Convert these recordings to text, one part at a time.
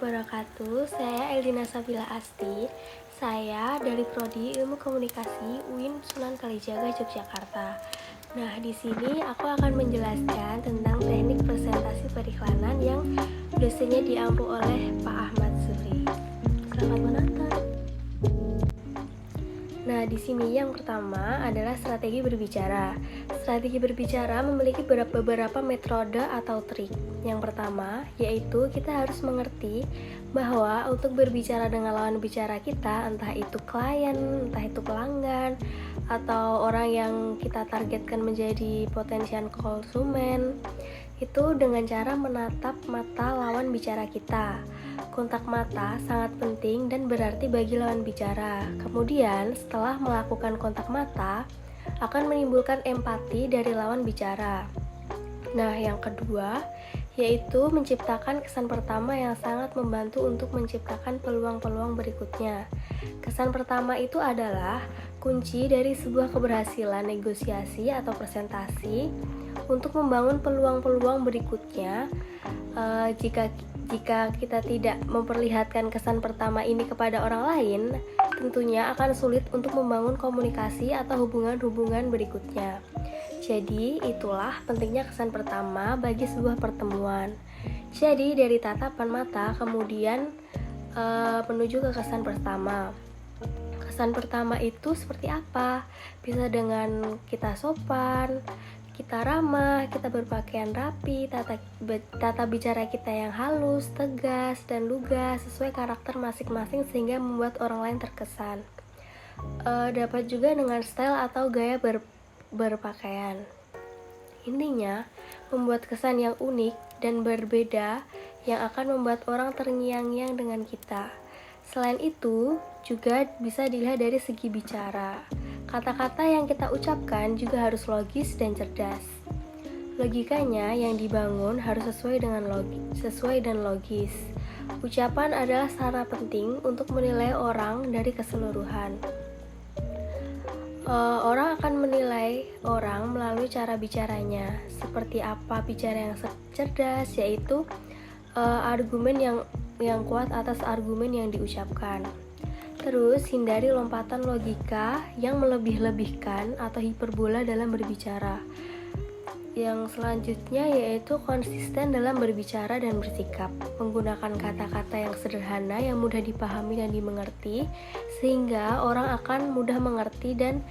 wabarakatuh. Saya Eldina Sabila Asti. Saya dari Prodi Ilmu Komunikasi UIN Sunan Kalijaga, Yogyakarta. Nah, di sini aku akan menjelaskan tentang teknik presentasi periklanan yang dosennya diampu oleh Pak Ahmad Zuhri. Selamat menonton. Nah, di sini yang pertama adalah strategi berbicara. Strategi berbicara memiliki beberapa metode atau trik. Yang pertama, yaitu kita harus mengerti bahwa untuk berbicara dengan lawan bicara kita, entah itu klien, entah itu pelanggan, atau orang yang kita targetkan menjadi potensial konsumen, itu dengan cara menatap mata lawan bicara kita. Kontak mata sangat penting dan berarti bagi lawan bicara. Kemudian, setelah melakukan kontak mata, akan menimbulkan empati dari lawan bicara. Nah, yang kedua, yaitu menciptakan kesan pertama yang sangat membantu untuk menciptakan peluang-peluang berikutnya. Kesan pertama itu adalah kunci dari sebuah keberhasilan negosiasi atau presentasi untuk membangun peluang-peluang berikutnya. Jika kita tidak memperlihatkan kesan pertama ini kepada orang lain, tentunya akan sulit untuk membangun komunikasi atau hubungan-hubungan berikutnya. Jadi, itulah pentingnya kesan pertama bagi sebuah pertemuan. Jadi, dari tatapan mata, kemudian menuju ke kesan pertama. Kesan pertama itu seperti apa? Bisa dengan kita sopan, kita ramah, kita berpakaian rapi, tata bicara kita yang halus, tegas, dan lugas sesuai karakter masing-masing sehingga membuat orang lain terkesan. Dapat juga dengan style atau gaya berpakaian. Intinya, membuat kesan yang unik dan berbeda yang akan membuat orang terngiang-ngiang dengan kita. Selain itu, juga bisa dilihat dari segi bicara. Kata-kata yang kita ucapkan juga harus logis dan cerdas. Logikanya yang dibangun harus sesuai dan logis. Ucapan adalah sarana penting untuk menilai orang dari keseluruhan. Orang akan menilai orang melalui cara bicaranya. Seperti apa bicara yang cerdas, yaitu argumen yang kuat atas argumen yang diucapkan. Terus, hindari lompatan logika yang melebih-lebihkan atau hiperbola dalam berbicara. Yang selanjutnya yaitu konsisten dalam berbicara dan bersikap. Menggunakan kata-kata yang sederhana, yang mudah dipahami dan dimengerti, sehingga orang akan mudah mengerti dan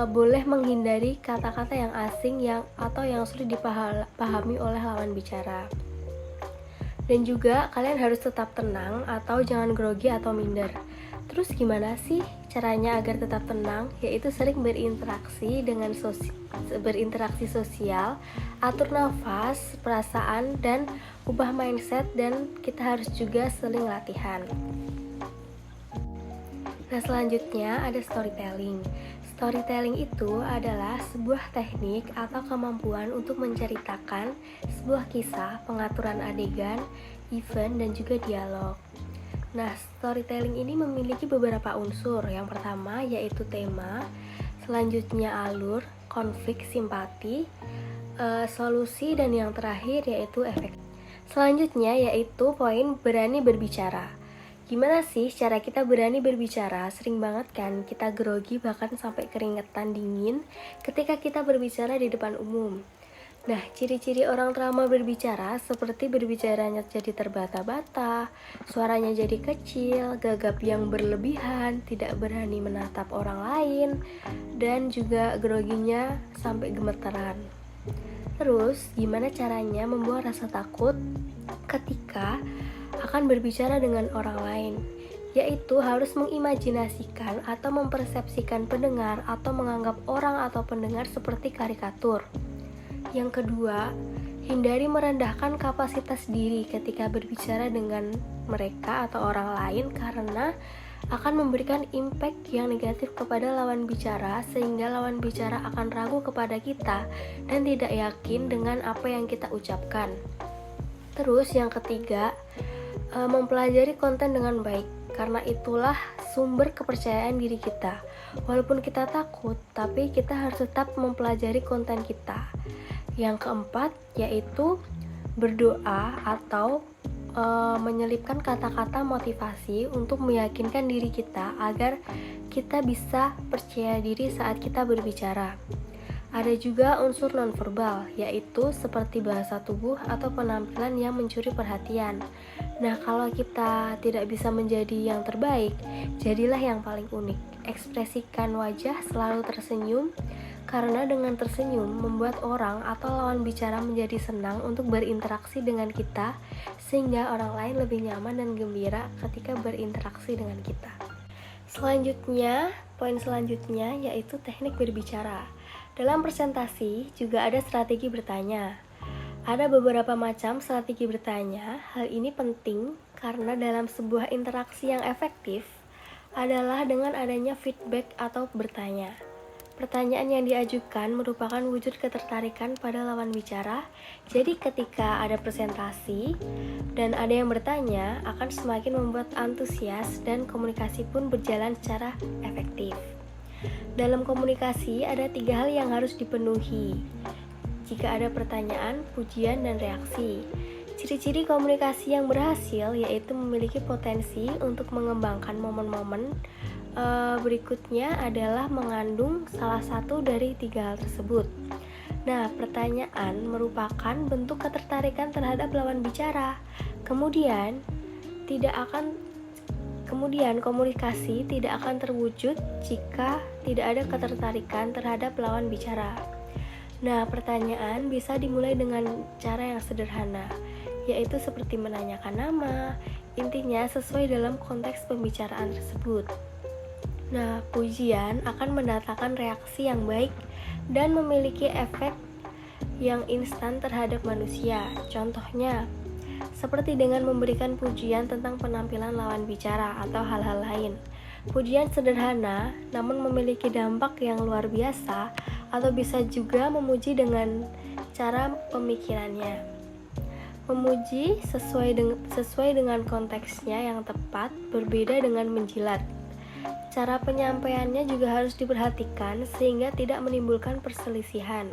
boleh menghindari kata-kata yang asing atau yang sulit dipahami oleh lawan bicara. Dan juga kalian harus tetap tenang atau jangan grogi atau minder. Terus gimana sih caranya agar tetap tenang? Yaitu sering berinteraksi sosial, atur nafas, perasaan, dan ubah mindset, dan kita harus juga sering latihan. Nah, selanjutnya ada storytelling. Storytelling itu adalah sebuah teknik atau kemampuan untuk menceritakan sebuah kisah, pengaturan adegan, event, dan juga dialog. Nah, storytelling ini memiliki beberapa unsur. Yang pertama yaitu tema, selanjutnya alur, konflik, simpati, solusi, dan yang terakhir yaitu efek. Selanjutnya yaitu poin berani berbicara. Gimana sih cara kita berani berbicara? Sering banget kan kita grogi bahkan sampai keringetan dingin ketika kita berbicara di depan umum. Nah, ciri-ciri orang trauma berbicara seperti berbicaranya jadi terbata-bata, suaranya jadi kecil, gagap yang berlebihan, tidak berani menatap orang lain, dan juga groginya sampai gemeteran. Terus, gimana caranya membuang rasa takut ketika akan berbicara dengan orang lain? Yaitu harus mengimajinasikan atau mempersepsikan pendengar atau menganggap orang atau pendengar seperti karikatur. Yang kedua, hindari merendahkan kapasitas diri ketika berbicara dengan mereka atau orang lain karena akan memberikan impact yang negatif kepada lawan bicara sehingga lawan bicara akan ragu kepada kita dan tidak yakin dengan apa yang kita ucapkan. Terus yang ketiga, mempelajari konten dengan baik karena itulah sumber kepercayaan diri kita. Walaupun kita takut, tapi kita harus tetap mempelajari konten kita. Yang keempat yaitu berdoa atau menyelipkan kata-kata motivasi untuk meyakinkan diri kita agar kita bisa percaya diri saat kita berbicara. Ada juga unsur nonverbal, yaitu seperti bahasa tubuh atau penampilan yang mencuri perhatian. Nah, kalau kita tidak bisa menjadi yang terbaik, jadilah yang paling unik. Ekspresikan wajah selalu tersenyum, karena dengan tersenyum membuat orang atau lawan bicara menjadi senang untuk berinteraksi dengan kita, sehingga orang lain lebih nyaman dan gembira ketika berinteraksi dengan kita. Poin selanjutnya yaitu teknik berbicara. Dalam presentasi juga ada strategi bertanya. Ada beberapa macam strategi bertanya. Hal ini penting karena dalam sebuah interaksi yang efektif adalah dengan adanya feedback atau bertanya. Pertanyaan yang diajukan merupakan wujud ketertarikan pada lawan bicara. Jadi ketika ada presentasi dan ada yang bertanya, akan semakin membuat antusias dan komunikasi pun berjalan secara efektif. Dalam komunikasi ada 3 hal yang harus dipenuhi jika ada pertanyaan, pujian, dan reaksi. Ciri-ciri komunikasi yang berhasil yaitu memiliki potensi untuk mengembangkan momen-momen berikutnya adalah mengandung salah satu dari 3 hal tersebut. Nah, pertanyaan merupakan bentuk ketertarikan terhadap lawan bicara. Kemudian komunikasi tidak akan terwujud jika tidak ada ketertarikan terhadap lawan bicara. Nah, pertanyaan bisa dimulai dengan cara yang sederhana, yaitu seperti menanyakan nama, intinya sesuai dalam konteks pembicaraan tersebut. Nah, pujian akan mendatangkan reaksi yang baik dan memiliki efek yang instan terhadap manusia. Contohnya, seperti dengan memberikan pujian tentang penampilan lawan bicara atau hal-hal lain. Pujian sederhana namun memiliki dampak yang luar biasa, atau bisa juga memuji dengan cara pemikirannya. Memuji sesuai dengan konteksnya yang tepat berbeda dengan menjilat. Cara penyampaiannya juga harus diperhatikan sehingga tidak menimbulkan perselisihan.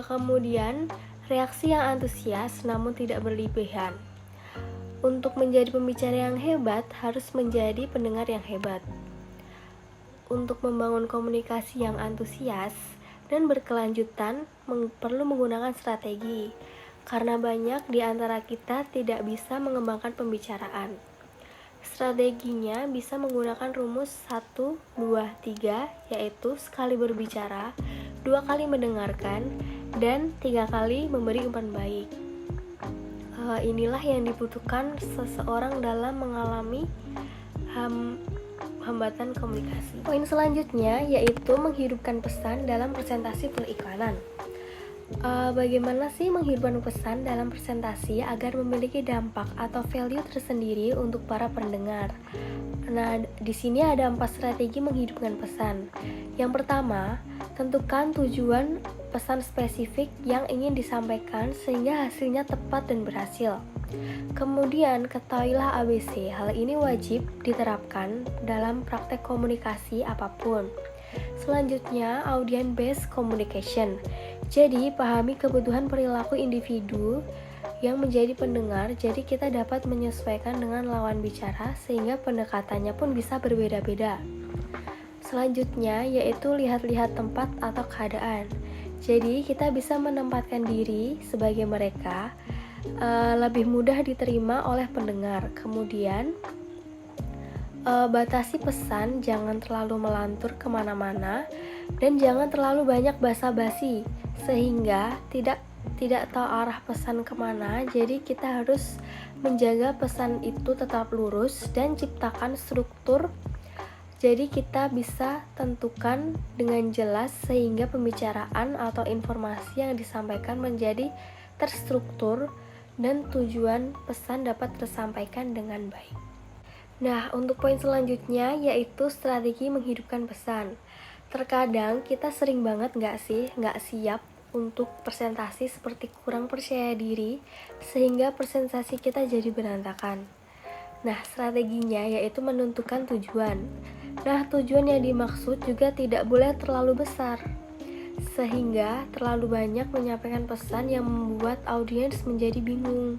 Kemudian, reaksi yang antusias namun tidak berlebihan. Untuk menjadi pembicara yang hebat, harus menjadi pendengar yang hebat. Untuk membangun komunikasi yang antusias dan berkelanjutan, perlu menggunakan strategi, karena banyak di antara kita tidak bisa mengembangkan pembicaraan. Strateginya bisa menggunakan rumus 1, 2, 3, yaitu sekali berbicara, 2 kali mendengarkan, dan 3 kali memberi umpan baik. Inilah yang dibutuhkan seseorang dalam mengalami hambatan komunikasi. Poin selanjutnya yaitu menghidupkan pesan dalam presentasi periklanan. Bagaimana sih menghidupkan pesan dalam presentasi agar memiliki dampak atau value tersendiri untuk para pendengar? Nah, di sini ada 4 strategi menghidupkan pesan. Yang pertama, tentukan tujuan pesan spesifik yang ingin disampaikan sehingga hasilnya tepat dan berhasil. Kemudian, ketahuilah ABC. Hal ini wajib diterapkan dalam praktek komunikasi apapun. Selanjutnya, audience based communication. Jadi, pahami kebutuhan perilaku individu yang menjadi pendengar, jadi kita dapat menyesuaikan dengan lawan bicara sehingga pendekatannya pun bisa berbeda-beda. Selanjutnya, yaitu lihat-lihat tempat atau keadaan. Jadi, kita bisa menempatkan diri sebagai mereka, lebih mudah diterima oleh pendengar. Kemudian, batasi pesan, jangan terlalu melantur kemana-mana, dan jangan terlalu banyak basa-basi sehingga tidak tahu arah pesan kemana. Jadi kita harus menjaga pesan itu tetap lurus dan ciptakan struktur. Jadi kita bisa tentukan dengan jelas sehingga pembicaraan atau informasi yang disampaikan menjadi terstruktur dan tujuan pesan dapat tersampaikan dengan baik. Nah, untuk poin selanjutnya yaitu strategi menghidupkan pesan. Terkadang kita sering banget nggak siap untuk presentasi seperti kurang percaya diri sehingga presentasi kita jadi berantakan. Nah, strateginya yaitu menentukan tujuan. Nah, tujuan yang dimaksud juga tidak boleh terlalu besar sehingga terlalu banyak menyampaikan pesan yang membuat audiens menjadi bingung.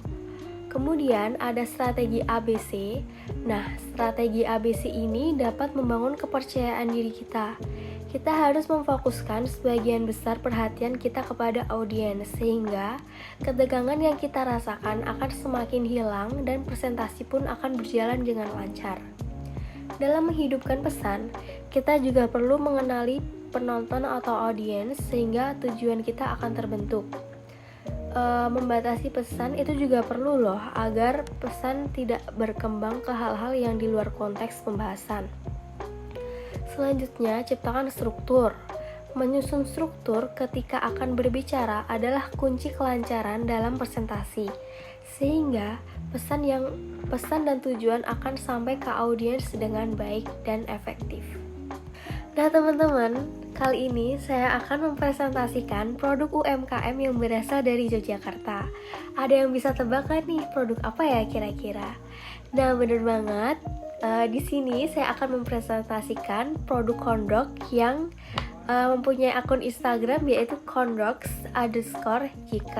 Kemudian ada strategi ABC. Nah, strategi ABC ini dapat membangun kepercayaan diri kita. Kita harus memfokuskan sebagian besar perhatian kita kepada audiens, sehingga ketegangan yang kita rasakan akan semakin hilang dan presentasi pun akan berjalan dengan lancar. Dalam menghidupkan pesan, kita juga perlu mengenali penonton atau audiens sehingga tujuan kita akan terbentuk. Membatasi pesan itu juga perlu loh, agar pesan tidak berkembang ke hal-hal yang di luar konteks pembahasan. Selanjutnya, ciptakan struktur. Menyusun struktur ketika akan berbicara adalah kunci kelancaran dalam presentasi, sehingga pesan dan tujuan akan sampai ke audiens dengan baik dan efektif. Nah teman-teman, kali ini saya akan mempresentasikan produk UMKM yang berasal dari Yogyakarta. Ada yang bisa tebak kan nih produk apa ya kira-kira? Nah bener banget, di sini saya akan mempresentasikan produk Kondok yang mempunyai akun Instagram yaitu kondoks_YK.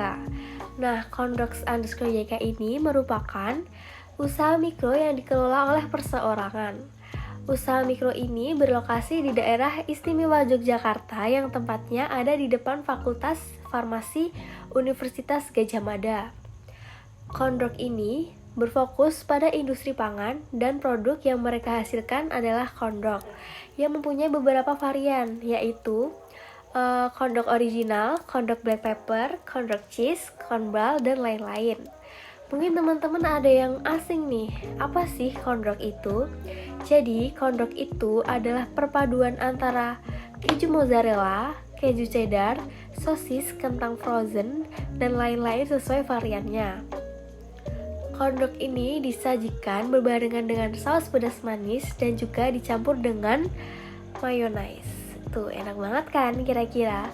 Nah, kondoks_YK ini merupakan usaha mikro yang dikelola oleh perseorangan. Usaha mikro ini berlokasi di daerah istimewa Yogyakarta yang tempatnya ada di depan Fakultas Farmasi Universitas Gadjah Mada. Kondok ini berfokus pada industri pangan dan produk yang mereka hasilkan adalah kondok yang mempunyai beberapa varian, yaitu kondok original, kondok black pepper, kondok cheese, konbal, dan lain-lain. Mungkin teman-teman ada yang asing nih, apa sih kondok itu? Jadi kondok itu adalah perpaduan antara keju mozzarella, keju cheddar, sosis, kentang frozen, dan lain-lain sesuai variannya. Kondok ini disajikan berbarengan dengan saus pedas manis dan juga dicampur dengan mayonaise. Tuh, enak banget kan kira-kira?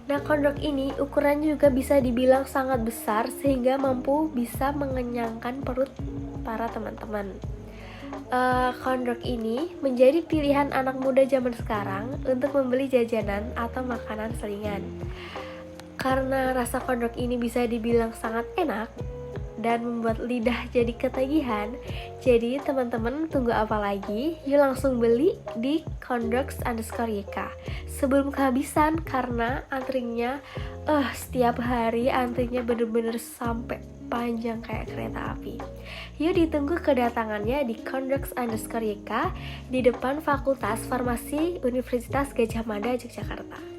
Nah, kondok ini ukurannya juga bisa dibilang sangat besar sehingga bisa mengenyangkan perut para teman-teman. Kondok ini menjadi pilihan anak muda zaman sekarang untuk membeli jajanan atau makanan selingan. Karena rasa kondok ini bisa dibilang sangat enak dan membuat lidah jadi ketagihan. Jadi teman-teman tunggu apa lagi? Yuk langsung beli di kondoks_YK sebelum kehabisan, karena antrinya setiap hari antrinya bener-bener sampai panjang kayak kereta api. Yuk ditunggu kedatangannya di kondoks_YK di depan Fakultas Farmasi Universitas Gadjah Mada Yogyakarta.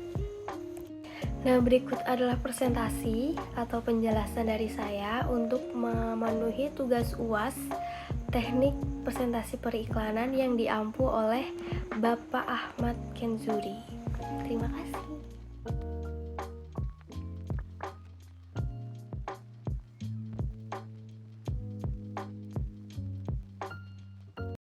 Nah, berikut adalah presentasi atau penjelasan dari saya untuk memenuhi tugas UAS teknik presentasi periklanan yang diampu oleh Bapak Ahmad Kenzuri. Terima kasih.